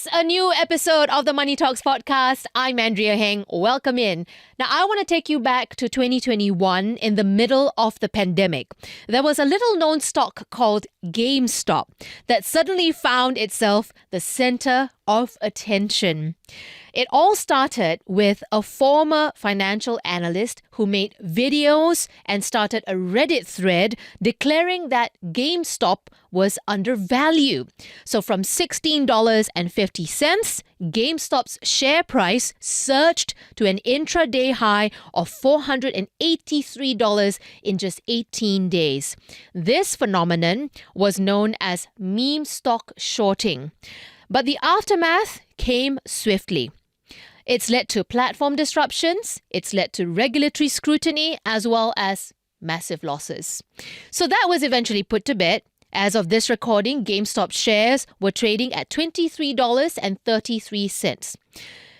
It's a new episode of the Money Talks podcast. I'm Andrea Heng. Welcome in. Now, I want to take you back to 2021 in the middle of the pandemic. There was a little known stock called GameStop that suddenly found itself the center of attention. It all started with a former financial analyst who made videos and started a Reddit thread declaring that GameStop was undervalued. So from $16.50, GameStop's share price surged to an intraday high of $483 in just 18 days. This phenomenon was known as meme stock shorting. But the aftermath came swiftly. It's led to platform disruptions, it's led to regulatory scrutiny, as well as massive losses. So that was eventually put to bed. As of this recording, GameStop shares were trading at $23.33.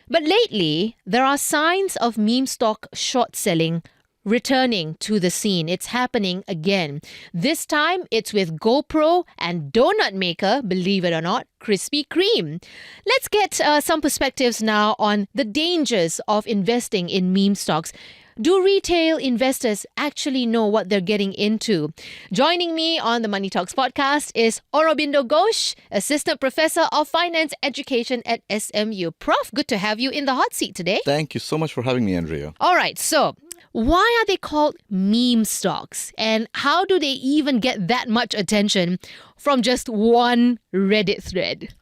But lately, there are signs of meme stock short selling returning to the scene. It's happening again. This time, it's with GoPro and donut maker, believe it or not, Krispy Kreme. Let's get some perspectives now on the dangers of investing in meme stocks. Do retail investors actually know what they're getting into? Joining me on the Money Talks podcast is Aurobindo Ghosh, Assistant Professor of Finance Education at SMU. Prof, good to have you in the hot seat today. Thank you so much for having me, Andrea. All right, so why are they called meme stocks? And how do they even get that much attention from just one Reddit thread?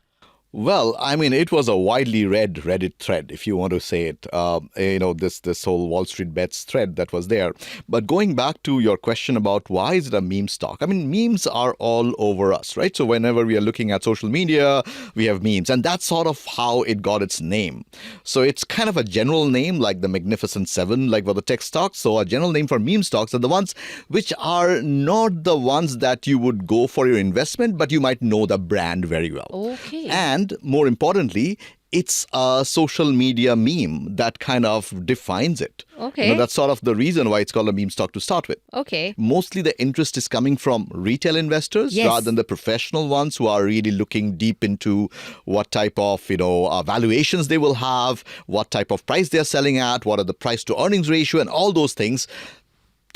Well, I mean, it was a widely read Reddit thread, if you want to say it. This whole Wall Street Bets thread that was there. But going back to your question about why is it a meme stock? I mean, memes are all over us, right? So whenever we are looking at social media, we have memes. And that's sort of how it got its name. So it's kind of a general name like the Magnificent Seven, like for the tech stocks. So a general name for meme stocks are the ones which are not the ones that you would go for your investment, but you might know the brand very well. Okay. And more importantly, it's a social media meme that kind of defines it. Okay. That's sort of the reason why it's called a meme stock to start with. Okay. Mostly the interest is coming from retail investors rather than the professional ones who are really looking deep into what type of, valuations they will have, what type of price they're selling at, what are the price to earnings ratio and all those things.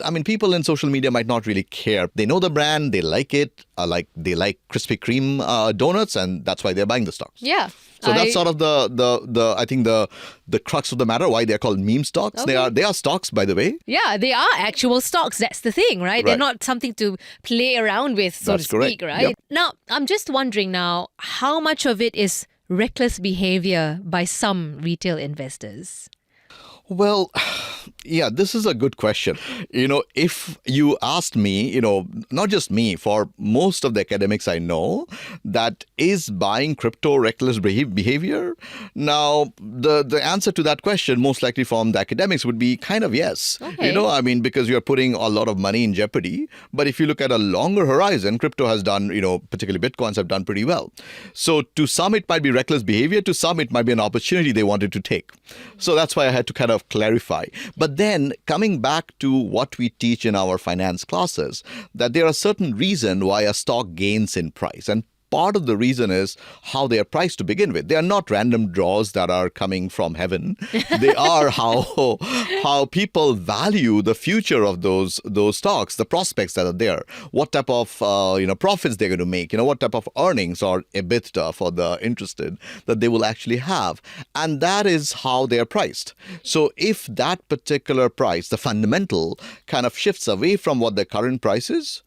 I mean, people in social media might not really care. They know the brand, they like it, they like Krispy Kreme donuts, and that's why they're buying the stocks. Yeah. So that's sort of the crux of the matter, why they're called meme stocks. Okay. They are stocks, by the way. Yeah, they are actual stocks. That's the thing, right? They're not something to play around with, so That's to speak, correct. right? Yep. Now, I'm just wondering now, how much of it is reckless behavior by some retail investors? Well, yeah, this is a good question. If you asked me, not just me, for most of the academics I know, that is buying crypto reckless behavior? Now, the answer to that question, most likely from the academics, would be kind of yes. Okay. Because you're putting a lot of money in jeopardy. But if you look at a longer horizon, crypto has done, particularly Bitcoins have done pretty well. So to some, it might be reckless behavior. To some, it might be an opportunity they wanted to take. So that's why I had to kind of clarify. But then coming back to what we teach in our finance classes, that there are certain reasons why a stock gains in price. And part of the reason is how they are priced to begin with. They are not random draws that are coming from heaven. They are how people value the future of those stocks, the prospects that are there, what type of profits they're going to make, what type of earnings or EBITDA for the interested that they will actually have. And that is how they are priced. So if that particular price, the fundamental, kind of shifts away from what the current price is,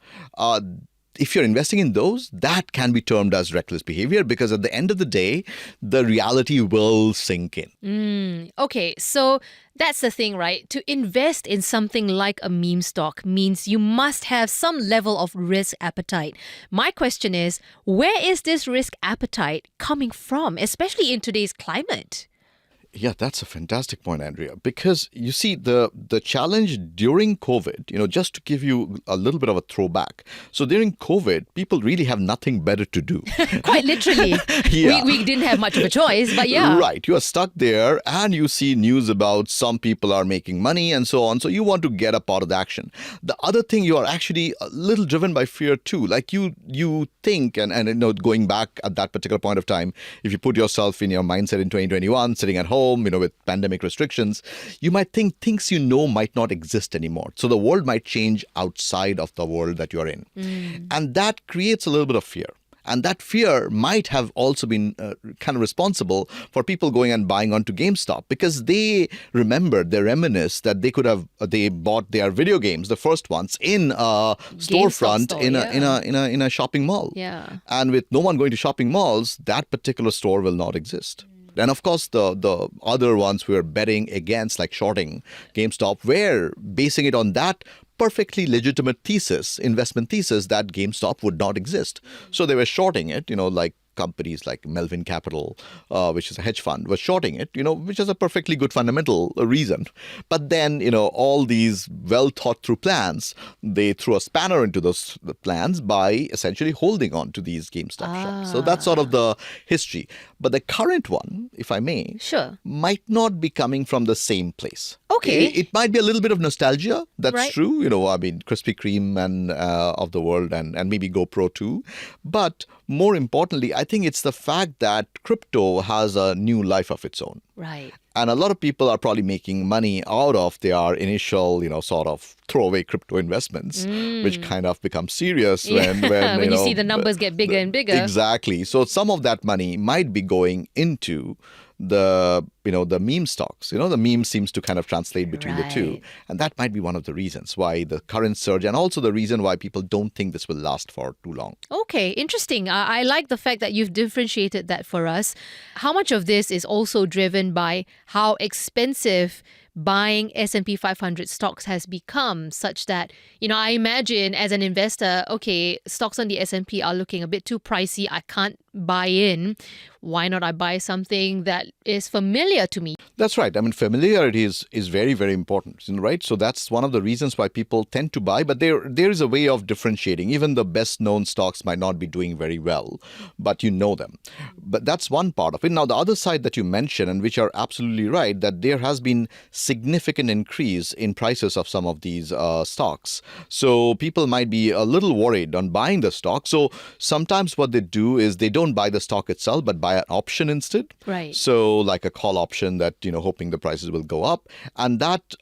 if you're investing in those, that can be termed as reckless behavior because at the end of the day, the reality will sink in. Okay, so that's the thing, right? To invest in something like a meme stock means you must have some level of risk appetite. My question is, where is this risk appetite coming from, especially in today's climate? Yeah, that's a fantastic point, Andrea, because you see the challenge during COVID, just to give you a little bit of a throwback. So during COVID, people really have nothing better to do. Quite literally. Yeah. We didn't have much of a choice, but yeah. Right. You are stuck there and you see news about some people are making money and so on. So you want to get a part of the action. The other thing, you are actually a little driven by fear too. Like you think, and going back at that particular point of time, if you put yourself in your mindset in 2021, sitting at home, with pandemic restrictions, you might think things might not exist anymore. So the world might change outside of the world that you're in. And that creates a little bit of fear. And that fear might have also been kind of responsible for people going and buying onto GameStop, because they reminisce that they bought their video games, the first ones, in a storefront in a shopping mall. Yeah. And with no one going to shopping malls, that particular store will not exist. And of course, the other ones we were betting against, like shorting GameStop, were basing it on that perfectly legitimate investment thesis, that GameStop would not exist. So they were shorting it, like companies like Melvin Capital, which is a hedge fund, was shorting it, which is a perfectly good fundamental reason. But then, all these well thought through plans, they threw a spanner into those plans by essentially holding on to these GameStop shops. So that's sort of the history. But the current one, if I may, sure, might not be coming from the same place. Okay. It might be a little bit of nostalgia. That's right. true. Krispy Kreme and of the world, and maybe GoPro too. But more importantly, I think it's the fact that crypto has a new life of its own. Right. And a lot of people are probably making money out of their initial, sort of throwaway crypto investments, which kind of become serious when when you see the numbers get bigger and bigger. Exactly. So some of that money might be going into the meme stocks. The meme seems to kind of translate between the two. And that might be one of the reasons why the current surge, and also the reason why people don't think this will last for too long. Okay, interesting. I like the fact that you've differentiated that for us. How much of this is also driven by how expensive buying S&P 500 stocks has become, such that, I imagine as an investor, okay, stocks on the S&P are looking a bit too pricey. I can't buy in. Why not I buy something that is familiar to me? That's right. I mean, familiarity is very, very important, right? So that's one of the reasons why people tend to buy. But there is a way of differentiating. Even the best known stocks might not be doing very well, but you know them. But that's one part of it. Now, the other side that you mentioned, and which are absolutely right, that there has been significant increase in prices of some of these stocks. So people might be a little worried on buying the stock. So sometimes what they do is they don't buy the stock itself, but buy an option instead. Right. So like a call option that, hoping the prices will go up. And that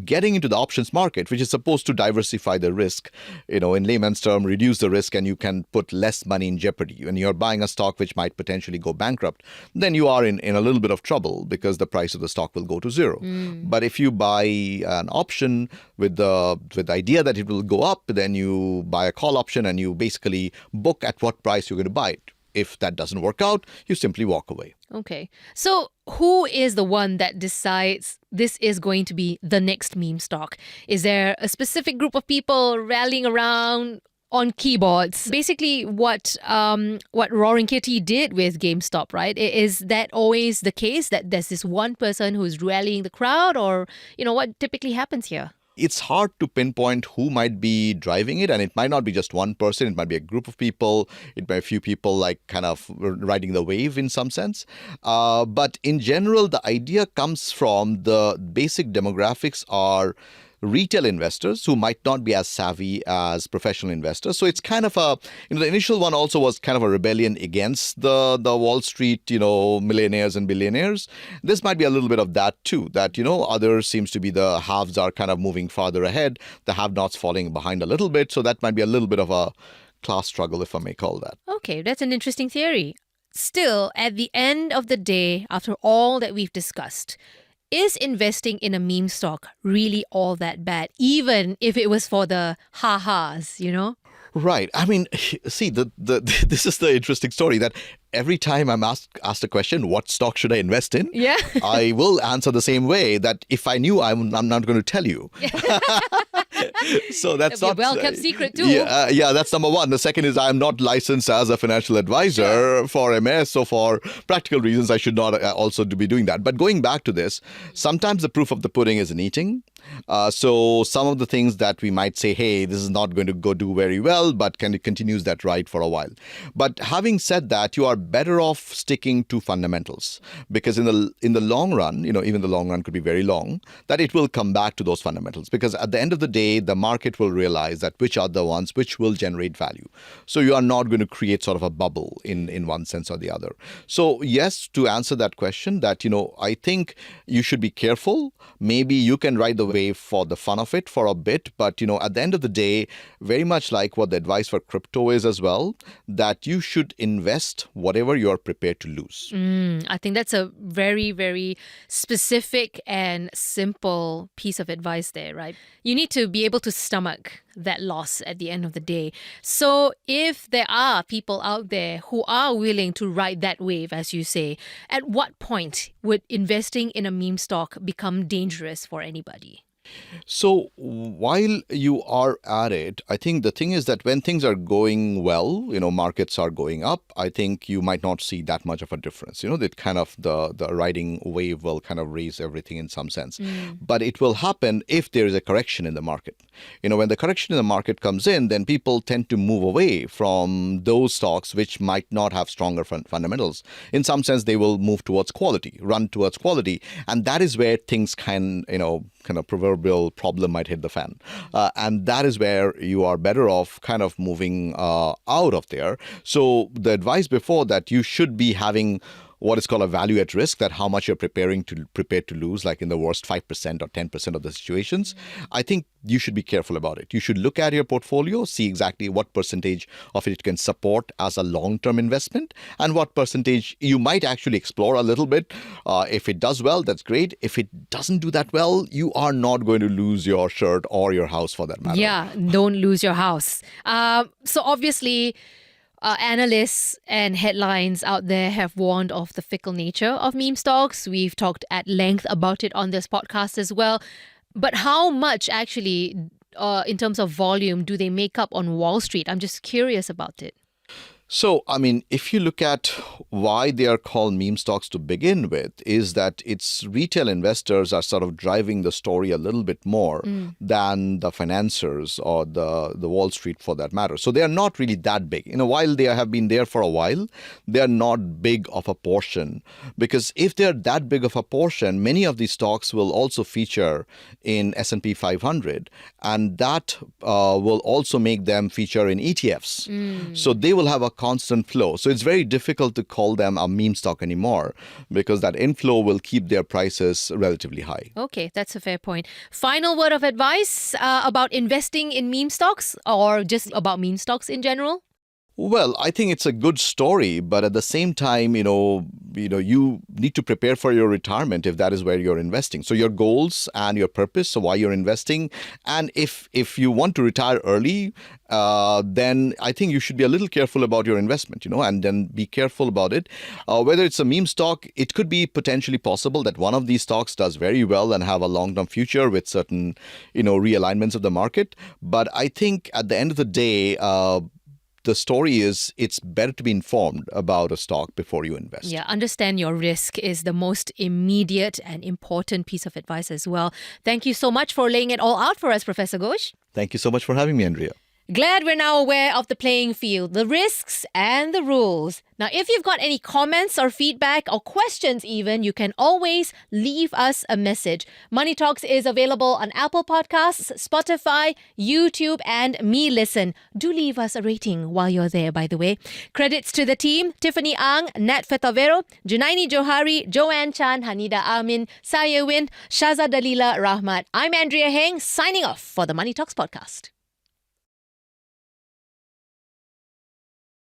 getting into the options market, which is supposed to diversify the risk, in layman's term, reduce the risk, and you can put less money in jeopardy. When you're buying a stock which might potentially go bankrupt, then you are in a little bit of trouble because the price of the stock will go to zero. But if you buy an option with the idea that it will go up, then you buy a call option and you basically book at what price you're going to buy it. If that doesn't work out, you simply walk away. Okay. So who is the one that decides this is going to be the next meme stock? Is there a specific group of people rallying around on keyboards? Basically what Roaring Kitty did with GameStop, right? Is that always the case, that there's this one person who's rallying the crowd, or, what typically happens here? It's hard to pinpoint who might be driving it, and it might not be just one person. It might be a group of people. It might be a few people like kind of riding the wave in some sense. But in general, the idea comes from the basic demographics are retail investors who might not be as savvy as professional investors. So it's kind of the initial one also was kind of a rebellion against the Wall Street, millionaires and billionaires. This might be a little bit of that too, that, others seems to be the haves are kind of moving farther ahead, the have-nots falling behind a little bit. So that might be a little bit of a class struggle, if I may call that. Okay, that's an interesting theory. Still, at the end of the day, after all that we've discussed, is investing in a meme stock really all that bad, even if it was for the ha-has, Right. I mean, see, this is the interesting story that every time I'm asked a question, what stock should I invest in? Yeah. I will answer the same way, that if I knew, I'm not going to tell you. So that's A not well-kept secret too. Yeah, that's number one. The second is I'm not licensed as a financial advisor for MS, so for practical reasons, I should not also be doing that. But going back to this, sometimes the proof of the pudding is in eating. So some of the things that we might say, hey, this is not going to go do very well, but can it continues that ride for a while. But having said that, you are better off sticking to fundamentals, because in the long run, even the long run could be very long, that it will come back to those fundamentals, because at the end of the day, the market will realize that which are the ones which will generate value. So you are not going to create sort of a bubble in one sense or the other. So yes, to answer that question, that, I think you should be careful. Maybe you can ride the wave for the fun of it for a bit, but, at the end of the day, very much like what the advice for crypto is as well, that you should invest whatever you're prepared to lose. I think that's a very, very specific and simple piece of advice there, right? You need to be able to stomach that loss at the end of the day. So if there are people out there who are willing to ride that wave, as you say, at what point would investing in a meme stock become dangerous for anybody? So while you are at it, I think the thing is that when things are going well, markets are going up, I think you might not see that much of a difference. That kind of the riding wave will kind of raise everything in some sense. But it will happen if there is a correction in the market. When the correction in the market comes in, then people tend to move away from those stocks which might not have stronger fundamentals. In some sense, they will move towards quality, run towards quality. And that is where things kind of proverbial problem might hit the fan. And that is where you are better off kind of moving out of there. So the advice before that, you should be having what is called a value at risk, that how much you're prepared to lose, like in the worst 5% or 10% of the situations. I think you should be careful about it. You should look at your portfolio, see exactly what percentage of it can support as a long-term investment, and what percentage you might actually explore a little bit. If it does well, that's great. If it doesn't do that well, you are not going to lose your shirt or your house for that matter. Yeah, don't lose your house. So obviously, analysts and headlines out there have warned of the fickle nature of meme stocks. We've talked at length about it on this podcast as well. But how much actually, in terms of volume, do they make up on Wall Street? I'm just curious about it. So, if you look at why they are called meme stocks to begin with, is that it's retail investors are sort of driving the story a little bit more than the financiers or the Wall Street for that matter. So they are not really that big. While they have been there for a while, they are not big of a portion. Because if they're that big of a portion, many of these stocks will also feature in S&P 500. And that will also make them feature in ETFs. So they will have a constant flow. So it's very difficult to call them a meme stock anymore, because that inflow will keep their prices relatively high. Okay, that's a fair point. Final word of advice about investing in meme stocks, or just about meme stocks in general? Well, I think it's a good story, but at the same time, you need to prepare for your retirement if that is where you're investing. So your goals and your purpose, so why you're investing, and if you want to retire early, then I think you should be a little careful about your investment, and then be careful about it. Whether it's a meme stock, it could be potentially possible that one of these stocks does very well and have a long-term future with certain, realignments of the market. But I think at the end of the day, the story is it's better to be informed about a stock before you invest. Yeah, understand your risk is the most immediate and important piece of advice as well. Thank you so much for laying it all out for us, Professor Ghosh. Thank you so much for having me, Andrea. Glad we're now aware of the playing field, the risks and the rules. Now, if you've got any comments or feedback or questions even, you can always leave us a message. Money Talks is available on Apple Podcasts, Spotify, YouTube and Me Listen. Do leave us a rating while you're there, by the way. Credits to the team: Tiffany Ang, Nat Fetavero, Junaini Johari, Joanne Chan, Hanida Amin, Saya Win, Shaza Dalila Rahmat. I'm Andrea Heng, signing off for the Money Talks podcast.